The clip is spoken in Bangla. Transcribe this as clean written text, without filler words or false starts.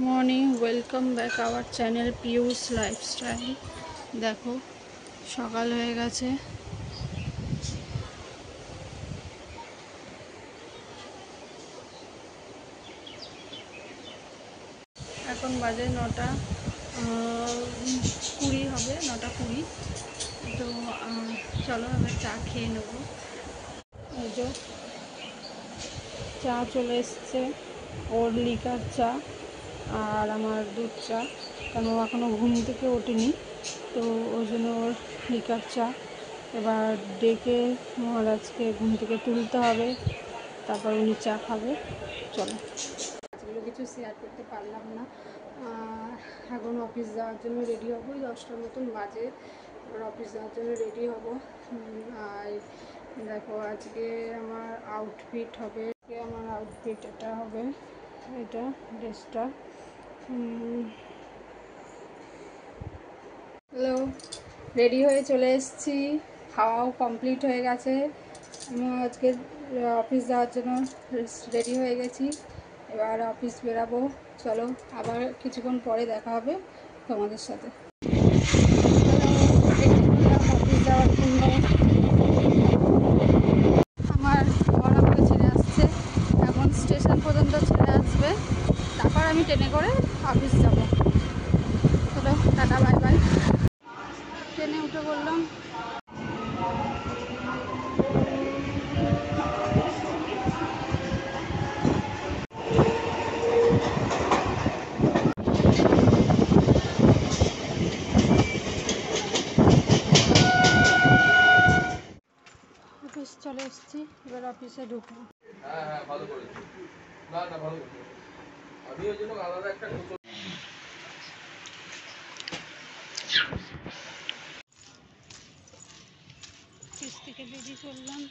Morning, welcome back our channel পিউস lifestyle. দেখো সকাল হয়ে গেছে। এখন বাজে 9:20 হবে, 9:20। তো চলো এবার চা খেয়ে নেবো। এই যে চা চলে এসছে, ওর লিকার চা আর আমার দুধ চা, কারণ ও এখনও ঘুম থেকে ওঠেনি, তো ওই জন্য ওর লিকার চা। এবার ডেকে মহারাজকে ঘুম থেকে তুলতে হবে, তারপর উনি চা খাবে। চলো, আজগুলো কিছু শেয়ার করতে পারলাম না। এখন অফিস যাওয়ার জন্য রেডি হবো, 10টার মতন বাজে। এবার অফিস যাওয়ার জন্য রেডি হব। আর দেখো আজকে আমার আউটফিট হবে, এটা হবে, এটা ড্রেসটা। হ্যালো, রেডি হয়ে চলে এসেছি, খাওয়াও কমপ্লিট হয়ে গেছে। আমি আজকে অফিস যাওয়ার জন্য রেডি হয়ে গেছি, এবার অফিস বেরাবো। চলো আবার কিছুক্ষণ পরে দেখা হবে তোমাদের সাথে। অফিস যাওয়ার জন্য আমার ঘর আমাকে ছেড়ে আসছে, এখন স্টেশন পর্যন্ত ছেড়ে আসবে, তারপর আমি ট্রেনে করে অফিস যাব। চলো টাটা, বাই বাই। ট্রেনে উঠে পড়লাম। অফিস চলে এসেছি, এবার অফিসে ঢুকবো। হ্যাঁ ভালো করেছি। না ভালো করেছি। আমি ওই জন্য আলাদা একটা অফিস থেকে বেরিয়ে চললাম।